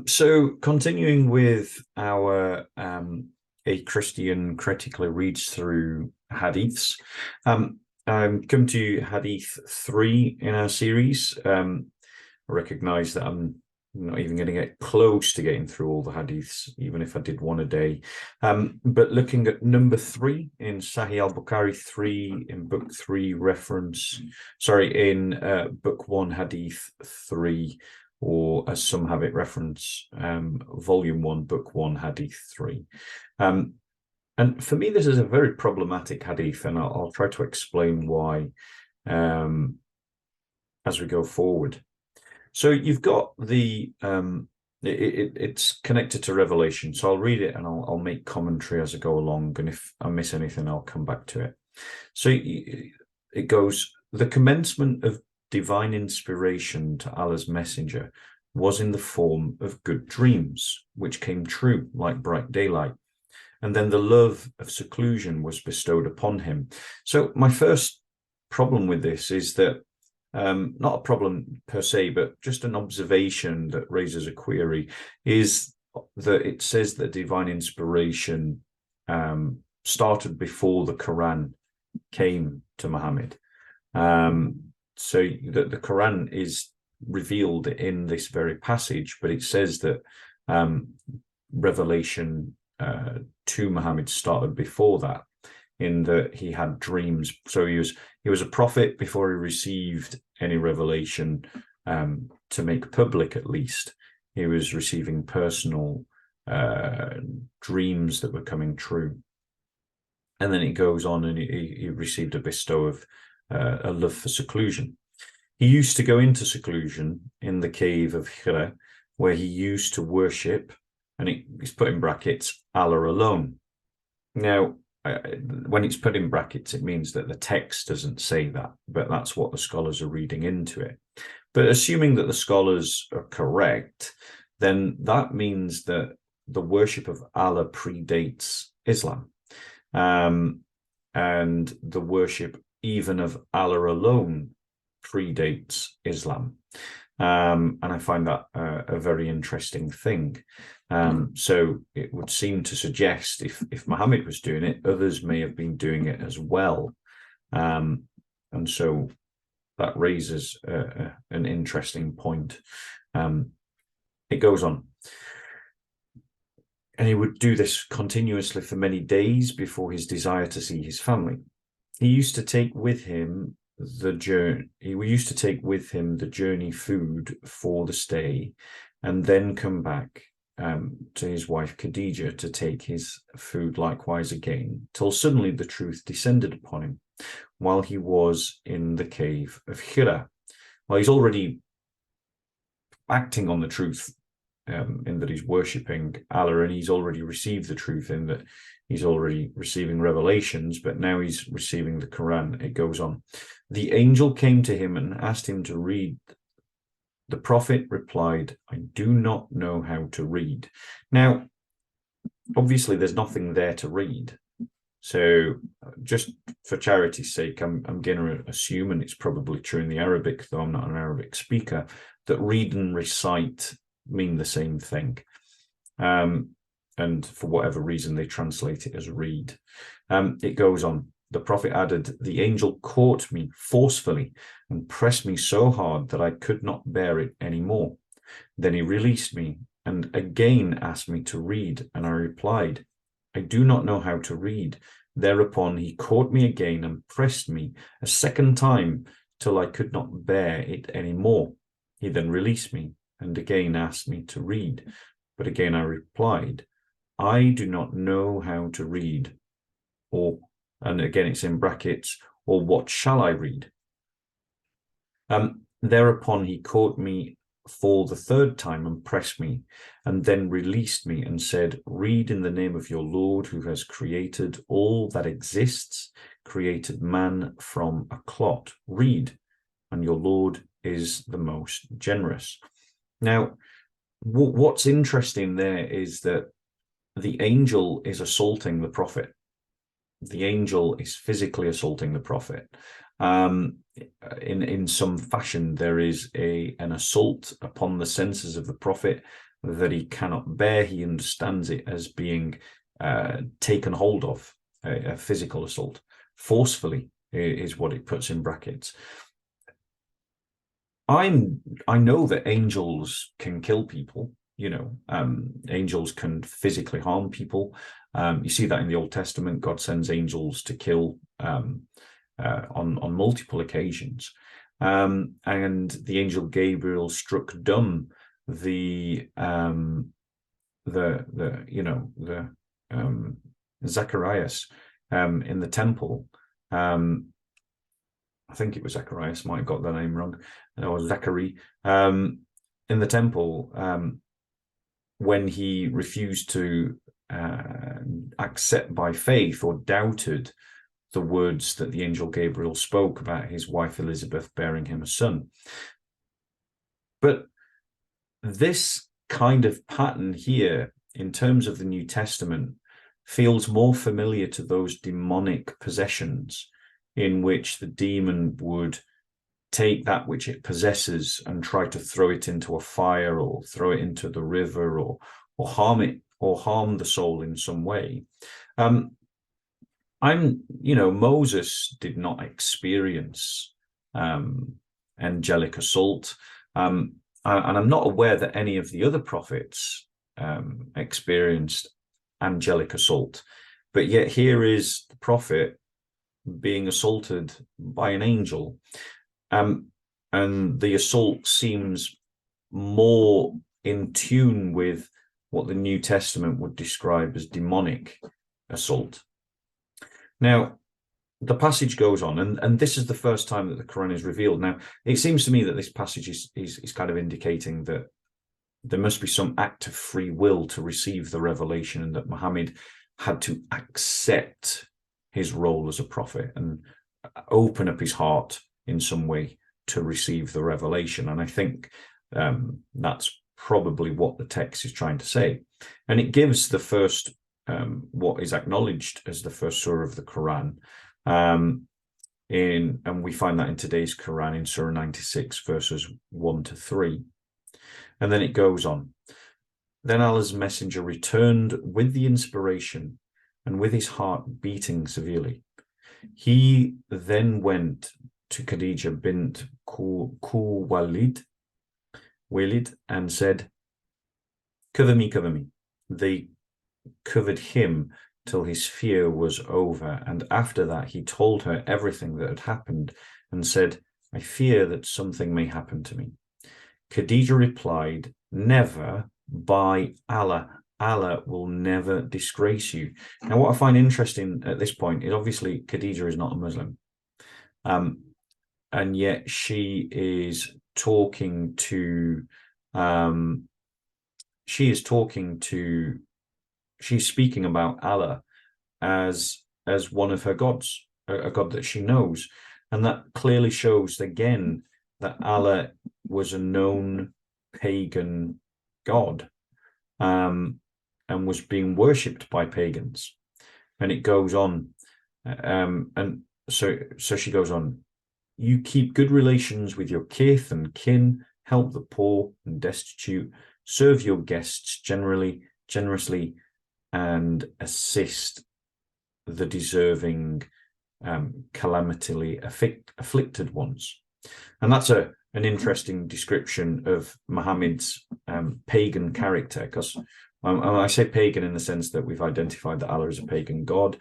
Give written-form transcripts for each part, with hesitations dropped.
So continuing with our A Christian critically reads through hadiths, come to hadith 3 in our series. I recognize that I'm not even going to get close to getting through all the hadiths, even if I did one a day. But looking at number 3 in Sahih Al Bukhari 3 in book 3 in book 1 hadith 3, or as some have it reference, volume 1 book 1 hadith 3. And for me, this is a very problematic hadith, and I'll try to explain why as we go forward. So you've got it's connected to Revelation. So I'll read it and I'll make commentary as I go along. And if I miss anything, I'll come back to it. So it goes, the commencement of divine inspiration to Allah's messenger was in the form of good dreams, which came true like bright daylight. And then the love of seclusion was bestowed upon him. So my first problem with this is that not a problem per se, but just an observation that raises a query, is that it says that divine inspiration started before the Qur'an came to Muhammad. So that the Qur'an is revealed in this very passage, but it says that revelation to Muhammad started before that, in that he had dreams. So he was a prophet before he received any revelation to make public. At least he was receiving personal dreams that were coming true. And then it goes on, and he received a bestow of a love for seclusion. He used to go into seclusion in the cave of Hira, where he used to worship, and it's put in brackets, Allah alone. Now, when it's put in brackets, it means that the text doesn't say that, but that's what the scholars are reading into it. But assuming that the scholars are correct, then that means that the worship of Allah predates Islam, and the worship even of Allah alone predates Islam. And I find that a very interesting thing. So it would seem to suggest if Muhammad was doing it, others may have been doing it as well. And so that raises an interesting point. It goes on. And he would do this continuously for many days before his desire to see his family. He used to take with him the journey food for the stay, and then come back to his wife Khadija to take his food likewise again, till suddenly the truth descended upon him while he was in the cave of Hira. Well, he's already acting on the truth in that he's worshipping Allah, and he's already received the truth in that he's already receiving revelations, but now he's receiving the Quran. It goes on. The angel came to him and asked him to read. The prophet replied, I do not know how to read. Now, obviously, there's nothing there to read. So just for charity's sake, I'm going to assume, and it's probably true in the Arabic, though I'm not an Arabic speaker, that read and recite mean the same thing. And for whatever reason, they translate it as read. It goes on. The prophet added, the angel caught me forcefully and pressed me so hard that I could not bear it anymore. Then he released me and again asked me to read, and I replied, I do not know how to read. Thereupon he caught me again and pressed me a second time till I could not bear it anymore. He then released me and again asked me to read, but again I replied, I do not know how to read, and again it's in brackets, or what shall I read? Thereupon he caught me for the third time and pressed me, and then released me and said, read in the name of your Lord, who has created all that exists, created man from a clot. Read, and your Lord is the most generous. Now, what's interesting there is that the angel is assaulting the prophet. The angel is physically assaulting the prophet. In some fashion, there is an assault upon the senses of the prophet, that he cannot bear. He understands it as being taken hold of, a physical assault, forcefully is what it puts in brackets. I know that angels can kill people. Angels can physically harm people. You see that in the Old Testament. God sends angels to kill on multiple occasions. And the angel Gabriel struck dumb the Zacharias in the temple. I think it was Zacharias, might have got the name wrong, or Zachary, in the temple, when he refused to accept by faith or doubted the words that the angel Gabriel spoke about his wife Elizabeth bearing him a son. But this kind of pattern here, in terms of the New Testament, feels more familiar to those demonic possessions in which the demon would take that which it possesses and try to throw it into a fire or throw it into the river or harm it or harm the soul in some way. Moses did not experience angelic assault, and I'm not aware that any of the other prophets experienced angelic assault, but yet here is the prophet being assaulted by an angel, and the assault seems more in tune with what the New Testament would describe as demonic assault. Now, the passage goes on, and this is the first time that the Quran is revealed. Now, it seems to me that this passage is kind of indicating that there must be some act of free will to receive the revelation, and that Muhammad had to accept his role as a prophet and open up his heart in some way to receive the revelation. And I think that's probably what the text is trying to say. And it gives the first, what is acknowledged as the first surah of the Quran. And we find that in today's Quran in Surah 96, verses 1 to 3. And then it goes on. Then Allah's messenger returned with the inspiration and with his heart beating severely. He then went to Khadija bint Khuwaylid and said, "Cover me, cover me." They covered him till his fear was over, and after that he told her everything that had happened and said, "I fear that something may happen to me." Khadija replied, "Never, by Allah. Allah will never disgrace you." Now, what I find interesting at this point is obviously Khadija is not a Muslim. And yet she is talking to, she's speaking about Allah as one of her gods, a god that she knows. And that clearly shows again that Allah was a known pagan god, and was being worshipped by pagans. And it goes on, and so she goes on, "You keep good relations with your kith and kin, help the poor and destitute, serve your guests generously, and assist the deserving, calamitily afflicted ones." And that's an interesting description of Muhammad's pagan character, because I say pagan in the sense that we've identified that Allah is a pagan god.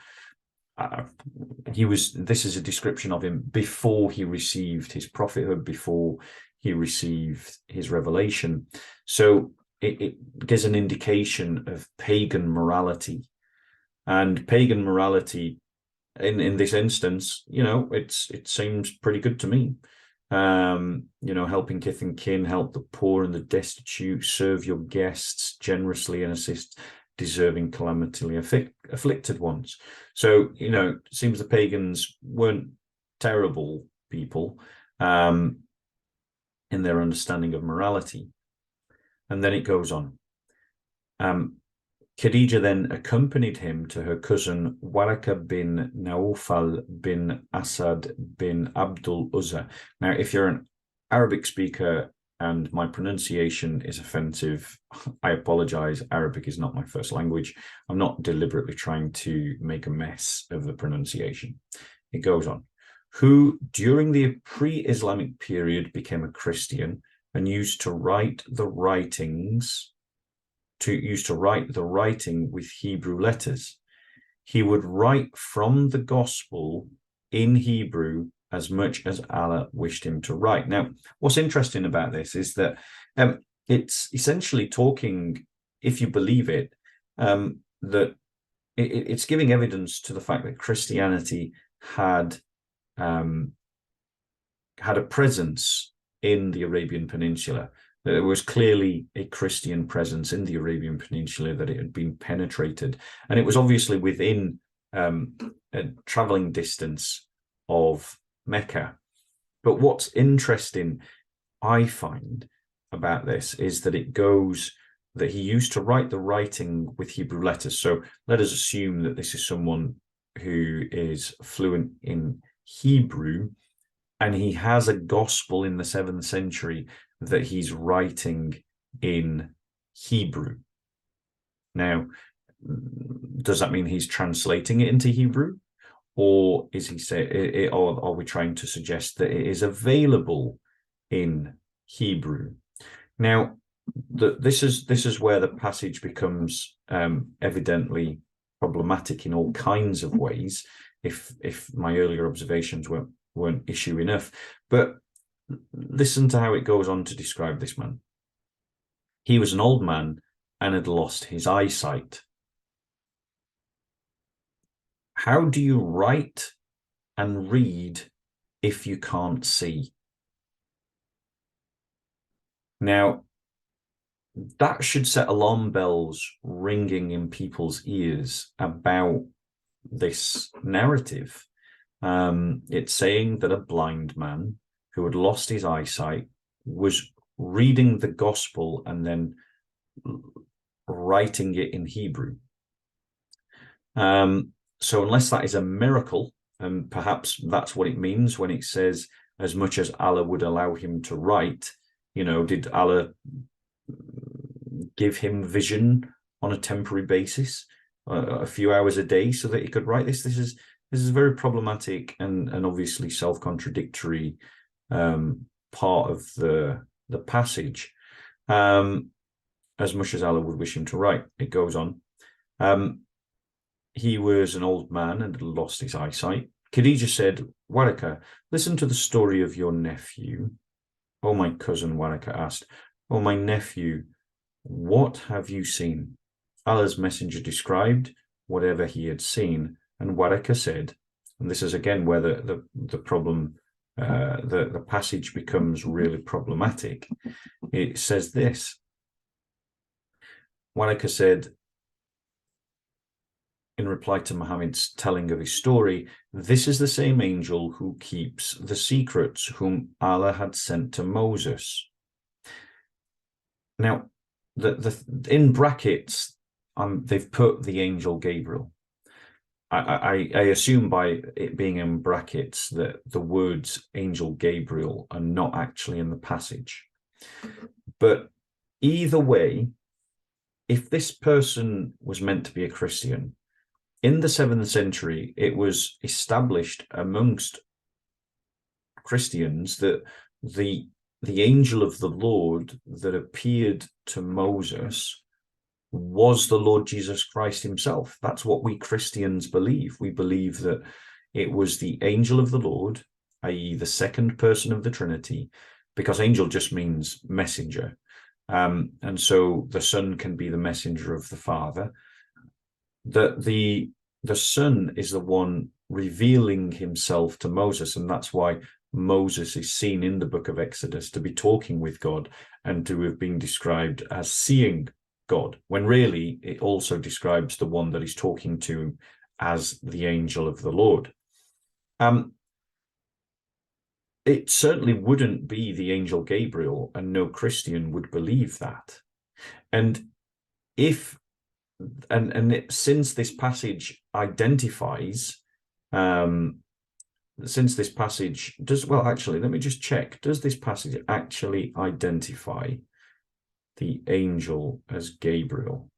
This is a description of him before he received his prophethood, before he received his revelation. So it gives an indication of pagan morality. And pagan morality in this instance, it seems pretty good to me. Helping kith and kin, help the poor and the destitute, serve your guests generously, and assist deserving calamitily afflicted ones. So, it seems the pagans weren't terrible people in their understanding of morality. And then it goes on. Khadija then accompanied him to her cousin Waraka bin Naufal bin Asad bin Abdul Uzza. Now, if you're an Arabic speaker, and my pronunciation is offensive. I apologize. Arabic is not my first language. I'm not deliberately trying to make a mess of the pronunciation. It goes on. Who, during the pre-Islamic period, became a Christian and used to write the writing with Hebrew letters. He would write from the gospel in Hebrew as much as Allah wished him to write. Now, what's interesting about this is that it's essentially talking, if you believe it, that it's giving evidence to the fact that Christianity had a presence in the Arabian Peninsula. There was clearly a Christian presence in the Arabian Peninsula, that it had been penetrated. And it was obviously within a traveling distance of Mecca. But what's interesting, I find, about this is that it goes that he used to write the writing with Hebrew letters. So let us assume that this is someone who is fluent in Hebrew, and he has a gospel in the 7th century that he's writing in Hebrew. Now, does that mean he's translating it into Hebrew? Or is he say, or are we trying to suggest that it is available in Hebrew? Now, this is where the passage becomes evidently problematic in all kinds of ways. If my earlier observations weren't issue enough, but listen to how it goes on to describe this man. He was an old man and had lost his eyesight. How do you write and read if you can't see? Now, that should set alarm bells ringing in people's ears about this narrative. It's saying that a blind man who had lost his eyesight was reading the gospel and then writing it in Hebrew. So unless that is a miracle, and perhaps that's what it means when it says as much as Allah would allow him to write, did Allah give him vision on a temporary basis, a few hours a day, so that he could write this? This is very problematic and obviously self-contradictory part of the passage. As much as Allah would wish him to write, it goes on. He was an old man and had lost his eyesight. Khadijah said, Waraka, listen to the story of your nephew. Oh, my cousin, Waraka asked. Oh, my nephew, what have you seen? Allah's messenger described whatever he had seen, and Waraka said, and this is again where the problem, the passage becomes really problematic. It says this. Waraka said, in reply to Muhammad's telling of his story, this is the same angel who keeps the secrets whom Allah had sent to Moses. Now, in brackets, they've put the angel Gabriel. I assume by it being in brackets that the words angel Gabriel are not actually in the passage. But either way, if this person was meant to be a Christian, in the 7th century, it was established amongst Christians that the angel of the Lord that appeared to Moses was the Lord Jesus Christ himself. That's what we Christians believe. We believe that it was the angel of the Lord, i.e. the second person of the Trinity, because angel just means messenger. And so the Son can be the messenger of the Father. That the Son is the one revealing himself to Moses, and that's why Moses is seen in the book of Exodus to be talking with God and to have been described as seeing God, when really it also describes the one that he's talking to as the angel of the Lord. It certainly wouldn't be the angel Gabriel, and no Christian would believe that. And since this passage identifies since this passage does, well, actually, let me just check. Does this passage actually identify the angel as Gabriel?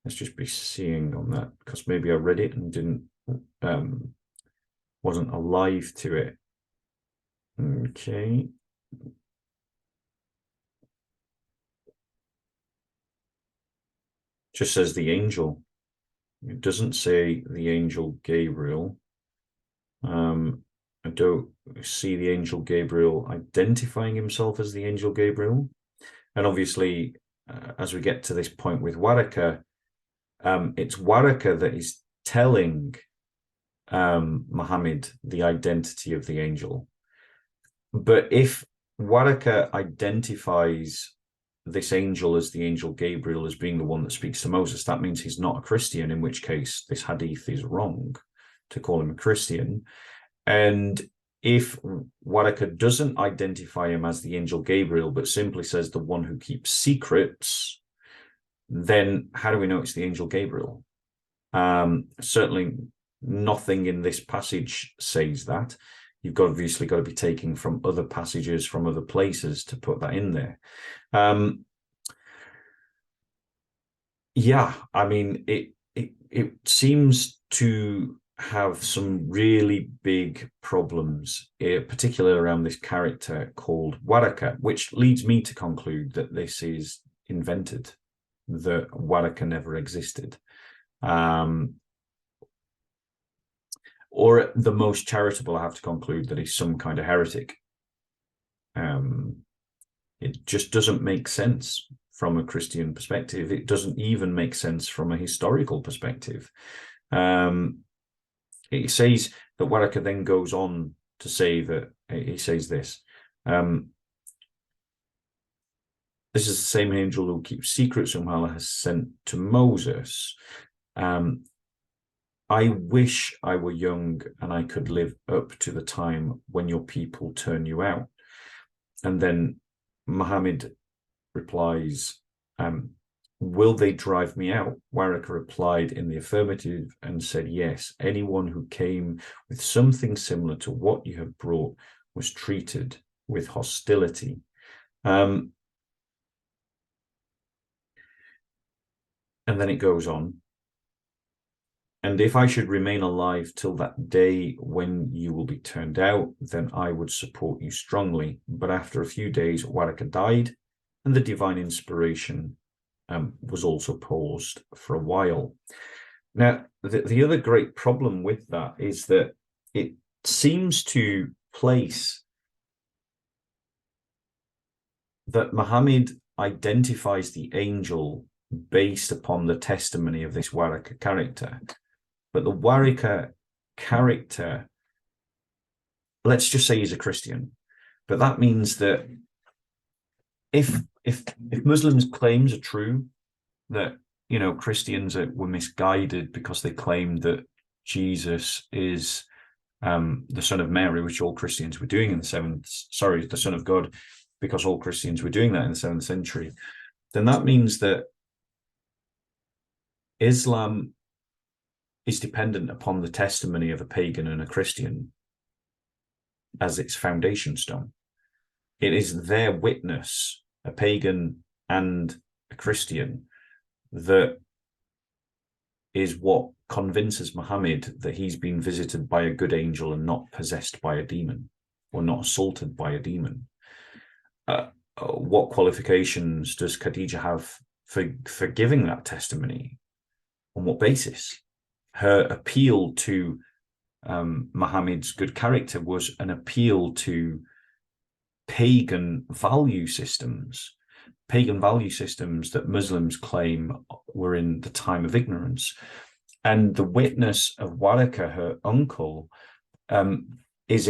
Let's just be seeing on that, because maybe I read it and didn't, wasn't alive to it. Okay. Just says the angel. It doesn't say the angel Gabriel. I don't see the angel Gabriel identifying himself as the angel Gabriel. And obviously, as we get to this point with Waraka, it's Waraka that is telling Muhammad the identity of the angel. But if Waraka identifies this angel as the angel Gabriel as being the one that speaks to Moses, that means he's not a Christian, in which case this hadith is wrong to call him a Christian. And if Waraka doesn't identify him as the angel Gabriel, but simply says the one who keeps secrets, then how do we know it's the angel Gabriel? Certainly nothing in this passage says that. You've obviously got to be taking from other passages from other places to put that in there. Yeah, I mean, it seems to have some really big problems, particularly around this character called Waraka, which leads me to conclude that this is invented, that Waraka never existed. Or at the most charitable, I have to conclude that he's some kind of heretic. It just doesn't make sense from a Christian perspective. It doesn't even make sense from a historical perspective. It says that Waraka then goes on to say that, he says this, this is the same angel who keeps secrets whom Allah has sent to Moses. I wish I were young and I could live up to the time when your people turn you out. And then Muhammad replies, will they drive me out? Waraka replied in the affirmative and said, yes, anyone who came with something similar to what you have brought was treated with hostility. And then it goes on. And if I should remain alive till that day when you will be turned out, then I would support you strongly. But after a few days, Waraka died, and the divine inspiration was also paused for a while. Now, the other great problem with that is that it seems to place that Muhammad identifies the angel based upon the testimony of this Waraka character. But the Waraka character, let's just say he's a Christian, but that means that if Muslims' claims are true, that, you know, Christians were misguided because they claimed that Jesus is the son of Mary, which all Christians were doing in the the son of God, because all Christians were doing that in the 7th century, then that means that Islam is dependent upon the testimony of a pagan and a Christian as its foundation stone. It is their witness, a pagan and a Christian, that is what convinces Muhammad that he's been visited by a good angel and not possessed by a demon, or not assaulted by a demon. What qualifications does Khadija have for giving that testimony? On what basis? Her appeal to Muhammad's good character was an appeal to pagan value systems that Muslims claim were in the time of ignorance. And the witness of Waraka, her uncle, is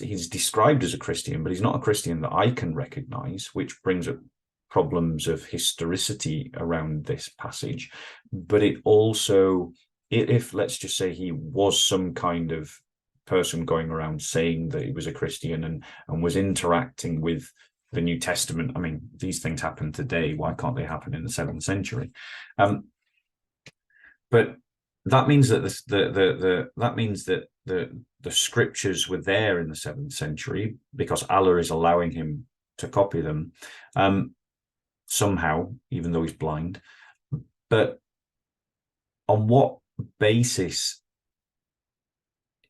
he's described as a Christian, but he's not a Christian that I can recognize, which brings up problems of historicity around this passage. But it also, if let's just say he was some kind of person going around saying that he was a Christian and was interacting with the New Testament, I mean, these things happen today. Why can't they happen in the 7th century? But that means that the scriptures were there in the 7th century because Allah is allowing him to copy them somehow, even though he's blind. But on what basis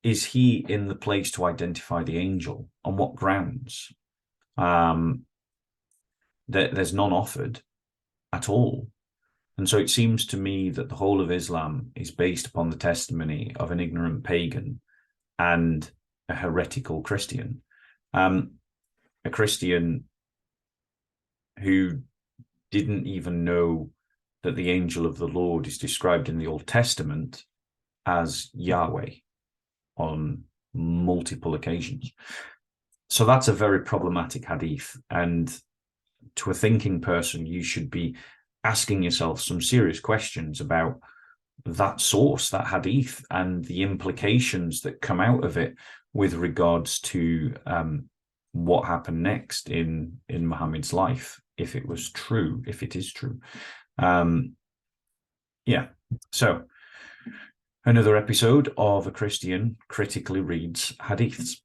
is he in the place to identify the angel? On what grounds? There's none offered at all. And so it seems to me that the whole of Islam is based upon the testimony of an ignorant pagan and a heretical Christian. A Christian who didn't even know that the angel of the Lord is described in the Old Testament as Yahweh on multiple occasions. So that's a very problematic hadith. And to a thinking person, you should be asking yourself some serious questions about that source, that hadith, and the implications that come out of it with regards to what happened next in Muhammad's life, if it was true, if it is true. Yeah, so another episode of A Christian Critically Reads Hadiths.